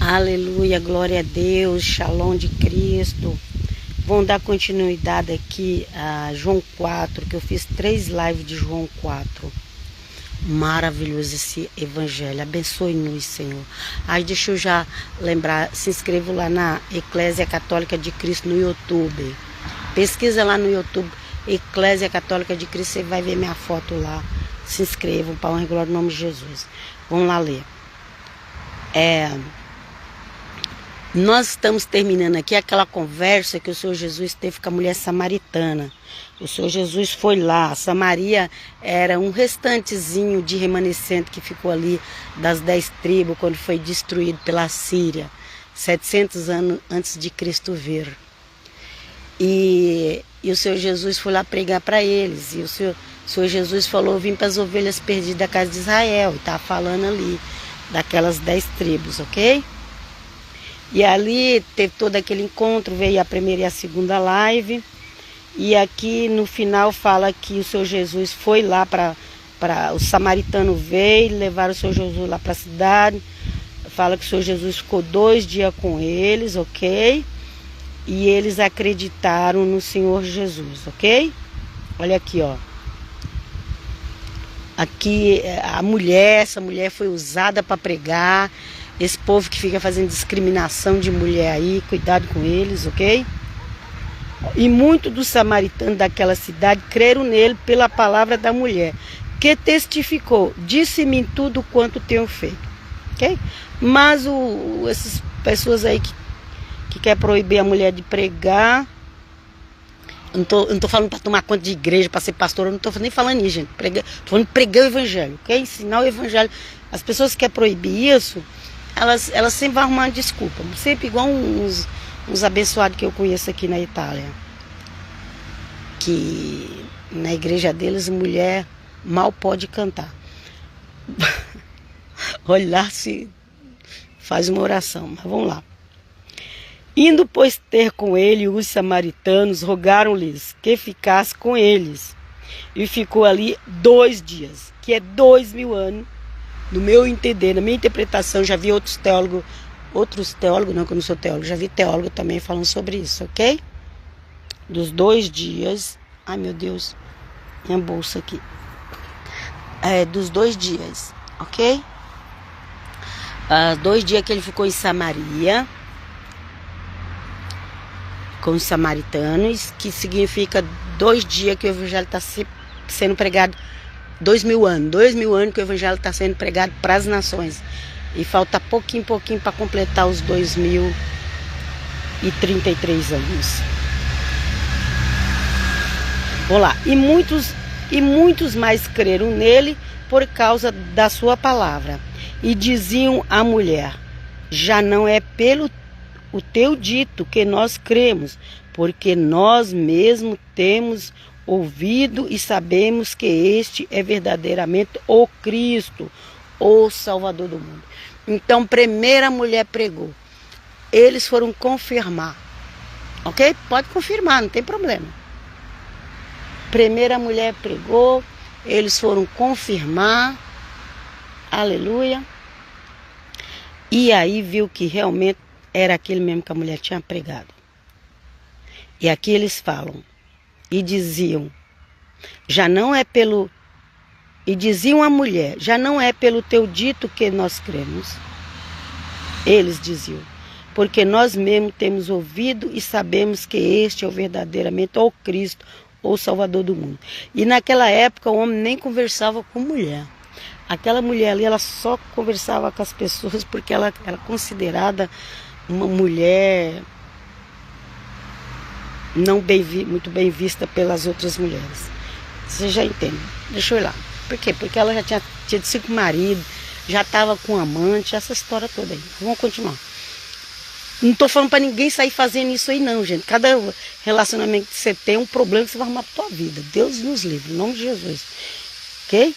Aleluia, glória a Deus, Shalom de Cristo. Vamos dar continuidade aqui a João 4, que eu fiz 3 lives de João 4. Maravilhoso esse evangelho, abençoe-nos, Senhor. Aí deixa eu já lembrar, se inscreva lá na Eclésia Católica de Cristo no YouTube. Pesquisa lá no YouTube, Eclésia Católica de Cristo, você vai ver minha foto lá. Se inscrevam, para honra e glória do nome de Jesus. Vamos lá ler. Nós estamos terminando aqui aquela conversa que o Senhor Jesus teve com a mulher samaritana. O Senhor Jesus foi lá. Samaria era um restantezinho de remanescente que ficou ali das 10 tribos quando foi destruído pela Síria, 700 anos antes de Cristo vir. E o Senhor Jesus foi lá pregar para eles. E o Senhor Jesus falou: vim para as ovelhas perdidas da casa de Israel. E estava falando ali daquelas 10 tribos, ok? E ali teve todo aquele encontro, veio a primeira e a segunda live. E aqui no final fala que o Senhor Jesus foi lá para o samaritano veio, levaram o Senhor Jesus lá para a cidade. Fala que o Senhor Jesus ficou 2 dias com eles, ok? E eles acreditaram no Senhor Jesus, ok? Olha aqui, ó. Aqui essa mulher foi usada para pregar. Esse povo que fica fazendo discriminação de mulher aí, cuidado com eles, ok? E muitos dos samaritanos daquela cidade creram nele pela palavra da mulher, que testificou: disse-me tudo quanto tenho feito, ok? Mas essas pessoas aí que quer proibir a mulher de pregar, eu não tô falando para tomar conta de igreja, para ser pastor, eu não tô nem falando isso, gente. Tô falando pregar o evangelho, ok? Ensinar o evangelho. As pessoas que querem proibir isso, elas sempre vão arrumar uma desculpa. Sempre igual uns abençoados que eu conheço aqui na Itália. Que na igreja deles, mulher mal pode cantar. Olha lá se faz uma oração, mas vamos lá. Indo, pois, ter com ele os samaritanos, rogaram-lhes que ficasse com eles. E ficou ali 2 dias, que é 2000 anos. No meu entender, na minha interpretação, já vi outros teólogos, não, que eu não sou teólogo, já vi teólogo também falando sobre isso, ok? Dos 2 dias, ai meu Deus, minha bolsa aqui. Dos 2 dias, ok? 2 dias que ele ficou em Samaria, com os samaritanos, que significa 2 dias que o evangelho está sendo pregado. 2000 anos que o evangelho está sendo pregado para as nações. E falta pouquinho para completar os 2033 anos. Vamos lá. E muitos mais creram nele por causa da sua palavra. E diziam à mulher: já não é pelo o teu dito que nós cremos, porque nós mesmos temos ouvido e sabemos que este é verdadeiramente o Cristo, o Salvador do mundo. Então, primeira mulher pregou. Eles foram confirmar. Ok? Pode confirmar, não tem problema. Primeira mulher pregou, eles foram confirmar. Aleluia. E aí viu que realmente era aquele mesmo que a mulher tinha pregado. E aqui eles falam. E diziam à mulher: já não é pelo teu dito que nós cremos. Eles diziam: porque nós mesmos temos ouvido e sabemos que este é o verdadeiramente o Cristo, o Salvador do mundo. E naquela época o homem nem conversava com mulher. Aquela mulher ali, ela só conversava com as pessoas porque ela era considerada uma mulher não muito bem vista pelas outras mulheres. Você já entende. Deixa eu ir lá. Por quê? Porque ela já tinha tido 5 maridos, já estava com amante, essa história toda aí. Vamos continuar. Não estou falando para ninguém sair fazendo isso aí não, gente. Cada relacionamento que você tem é um problema que você vai arrumar para a tua vida. Deus nos livre, em nome de Jesus. Ok?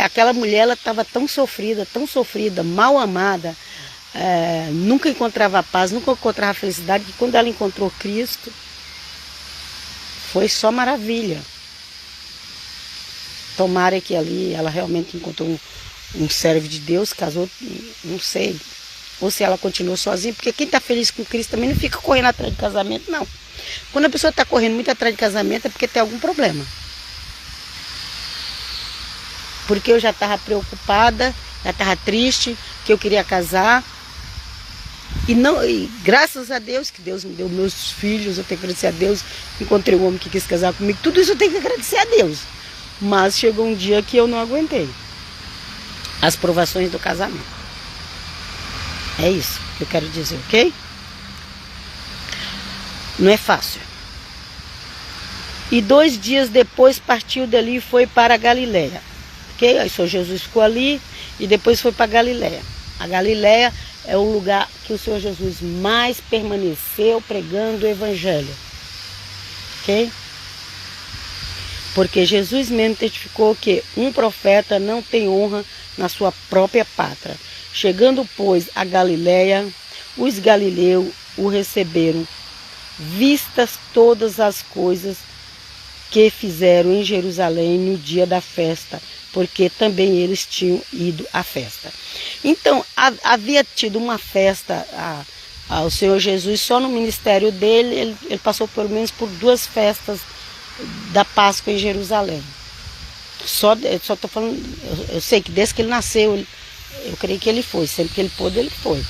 Aquela mulher, ela estava tão sofrida, mal amada, nunca encontrava paz, nunca encontrava felicidade, que quando ela encontrou Cristo, foi só maravilha. Tomara que ali ela realmente encontrou um servo de Deus, casou, não sei, ou se ela continuou sozinha, porque quem está feliz com Cristo também não fica correndo atrás de casamento, não. Quando a pessoa está correndo muito atrás de casamento é porque tem algum problema. Porque eu já estava preocupada, já estava triste, que eu queria casar. E graças a Deus, que Deus me deu meus filhos, eu tenho que agradecer a Deus, encontrei um homem que quis casar comigo, tudo isso eu tenho que agradecer a Deus. Mas chegou um dia que eu não aguentei as provações do casamento. É isso que eu quero dizer, ok? Não é fácil. E 2 dias depois partiu dali e foi para a Galileia. Ok? Aí o Senhor Jesus ficou ali e depois foi para a Galileia. A Galileia é o lugar que o Senhor Jesus mais permaneceu pregando o Evangelho. Ok? Porque Jesus mesmo testificou que um profeta não tem honra na sua própria pátria. Chegando, pois, a Galileia, os galileus o receberam, vistas todas as coisas que fizeram em Jerusalém no dia da festa, porque também eles tinham ido à festa. Então, havia tido uma festa ao Senhor Jesus, só no ministério dele, ele passou pelo menos por 2 festas da Páscoa em Jerusalém. Só estou falando, eu sei que desde que ele nasceu, eu creio que ele foi, sempre que ele pôde, ele foi.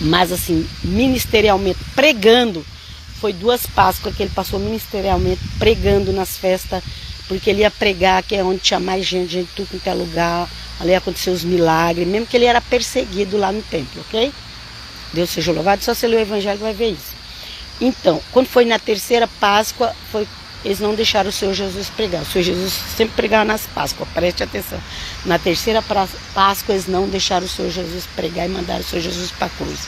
Mas assim, ministerialmente, pregando, foi 2 Páscoas que ele passou ministerialmente pregando nas festas, porque ele ia pregar, que é onde tinha mais gente de tudo quanto é lugar, ali aconteceu os milagres, mesmo que ele era perseguido lá no templo, ok? Deus seja louvado, só você ler o Evangelho vai ver isso. Então, quando foi na 3ª Páscoa, eles não deixaram o Senhor Jesus pregar. O Senhor Jesus sempre pregava nas Páscoas, preste atenção. Na 3ª Páscoa, eles não deixaram o Senhor Jesus pregar e mandaram o Senhor Jesus para a cruz.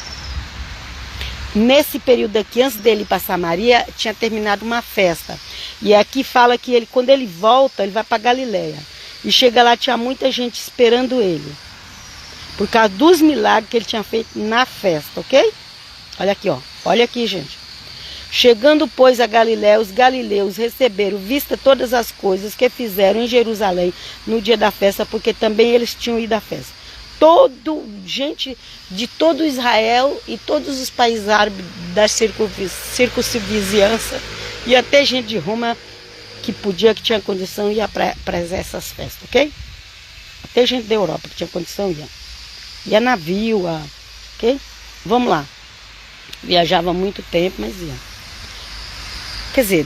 Nesse período aqui, antes dele ir para Samaria, tinha terminado uma festa. E aqui fala que quando ele volta, ele vai para Galileia. E chega lá, tinha muita gente esperando ele. Por causa dos milagres que ele tinha feito na festa, ok? Olha aqui, ó. Olha aqui, gente. Chegando, pois, a Galiléia, os galileus receberam, vista todas as coisas que fizeram em Jerusalém no dia da festa, porque também eles tinham ido à festa. Gente de todo Israel e todos os países árabes da circunvizinhança, e até gente de Roma que tinha condição, ia para essas festas, ok? Até gente da Europa que tinha condição, ia navio, ok? Vamos lá. Viajava muito tempo, mas ia. Quer dizer,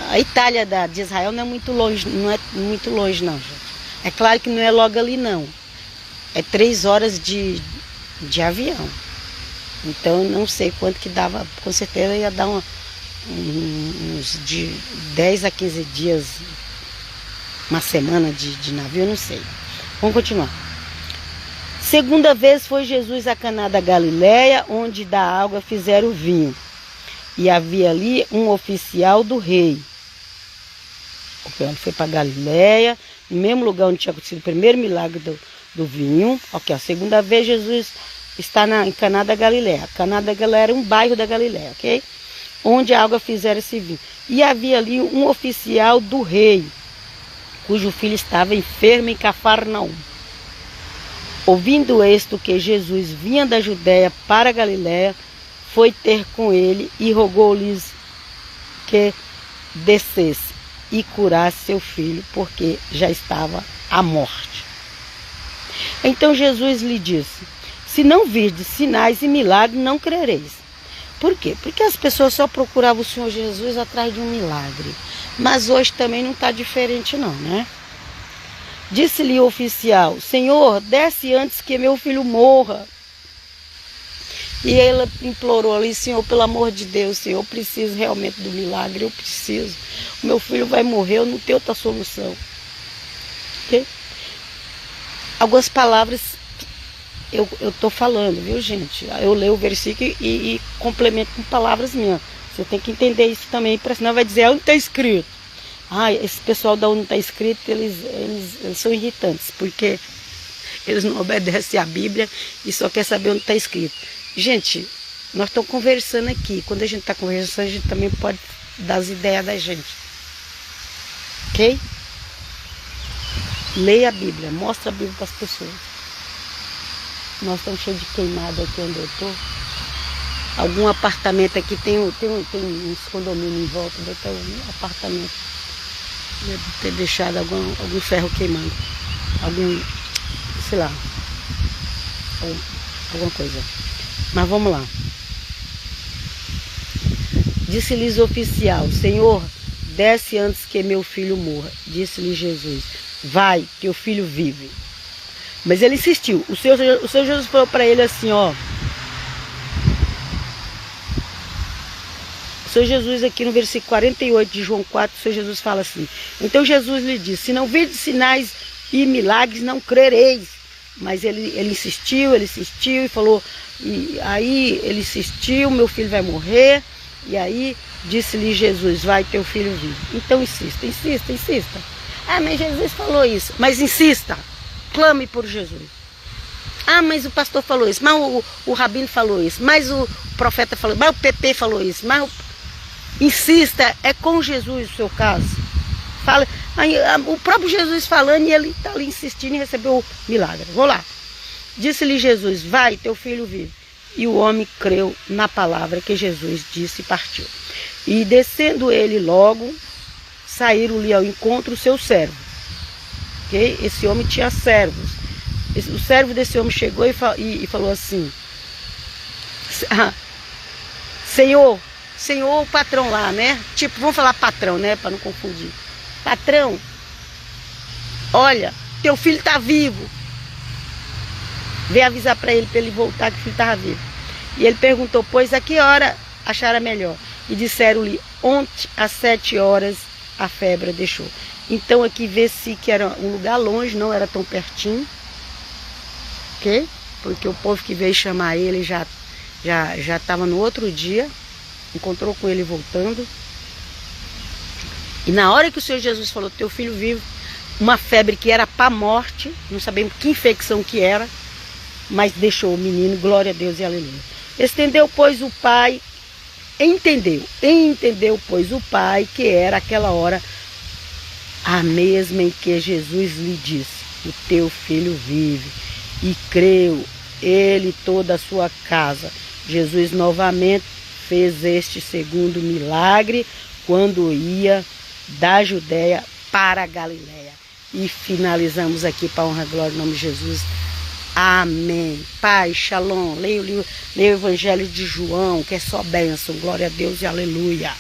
a Itália de Israel não é muito longe, não, gente. É claro que não é logo ali, não. É 3 horas de avião. Então, eu não sei quanto que dava, com certeza ia dar uns de 10 a 15 dias, uma semana de navio, eu não sei. Vamos continuar. Segunda vez foi Jesus a Caná da Galileia, onde da água fizeram vinho. E havia ali um oficial do rei. Ele foi para Galileia, no mesmo lugar onde tinha acontecido o primeiro milagre do vinho. Ok, a segunda vez Jesus está em Caná da Galileia. Caná da Galileia era um bairro da Galileia, ok? Onde a água fizeram esse vinho. E havia ali um oficial do rei, cujo filho estava enfermo em Cafarnaum. Ouvindo isto que Jesus vinha da Judéia para a Galiléia, foi ter com ele e rogou-lhes que descesse e curasse seu filho, porque já estava à morte. Então Jesus lhe disse: se não virdes sinais e milagres, não crereis. Por quê? Porque as pessoas só procuravam o Senhor Jesus atrás de um milagre. Mas hoje também não está diferente não, né? Disse-lhe o oficial: Senhor, desce antes que meu filho morra. E ela implorou ali: Senhor, pelo amor de Deus, Senhor, eu preciso realmente do milagre, eu preciso. O meu filho vai morrer, eu não tenho outra solução. Okay? Algumas palavras eu estou falando, viu, gente? Eu leio o versículo e complemento com palavras minhas. Você tem que entender isso também, para senão vai dizer: onde está escrito? Esse pessoal da onde está escrito, eles são irritantes, porque eles não obedecem à Bíblia e só quer saber onde está escrito. Gente, nós estamos conversando aqui. Quando a gente está conversando, a gente também pode dar as ideias da gente. Ok? Leia a Bíblia, mostra a Bíblia para as pessoas. Nós estamos cheios de queimada aqui onde eu tô. Algum apartamento aqui, tem uns condomínios em volta, deve ter um apartamento. Deve ter deixado algum ferro queimando. Sei lá. Alguma coisa. Mas vamos lá. Disse-lhes o oficial: Senhor, desce antes que meu filho morra. Disse-lhe Jesus: vai, teu filho vive. Mas ele insistiu. O Senhor Jesus falou para ele assim, ó. O Senhor Jesus aqui no versículo 48 de João 4, o Senhor Jesus fala assim: então Jesus lhe disse: se não virdes sinais e milagres, não crereis. Mas ele insistiu e falou, e aí ele insistiu, meu filho vai morrer. E aí disse-lhe Jesus: vai, teu filho vive. Então insista. Ah, mas Jesus falou isso. Mas insista, clame por Jesus. Ah, mas o pastor falou isso, mas o rabino falou isso, mas o profeta falou, mas o PP falou isso, mas insista, é com Jesus o seu caso. Fala, o próprio Jesus falando e ele está ali insistindo em receber o milagre. Vou lá. Disse-lhe Jesus: vai, teu filho vive. E o homem creu na palavra que Jesus disse e partiu. E descendo ele logo, saíram-lhe ao encontro os seus servos. Okay? Esse homem tinha servos. O servo desse homem chegou e falou assim: Senhor, o patrão lá, né? Tipo, vamos falar patrão, né? Para não confundir. Patrão, olha, teu filho está vivo. Veio avisar para ele voltar que o filho estava vivo. E ele perguntou: pois a que hora acharam melhor? E disseram-lhe: ontem às 7 horas a febre deixou. Então aqui vê-se que era um lugar longe, não era tão pertinho. Ok? Porque o povo que veio chamar ele já estava no outro dia. Encontrou com ele voltando. E na hora que o Senhor Jesus falou: teu filho vive, uma febre que era para a morte, não sabemos que infecção que era, mas deixou o menino, glória a Deus e aleluia. Entendeu, pois, o pai que era aquela hora a mesma em que Jesus lhe disse: o teu filho vive. E creu ele e toda a sua casa. Jesus novamente fez este segundo milagre quando ia da Judéia para a Galiléia. E finalizamos aqui para a honra e glória em nome de Jesus. Amém. Pai, shalom. Leia o Evangelho de João, que é só bênção. Glória a Deus e aleluia.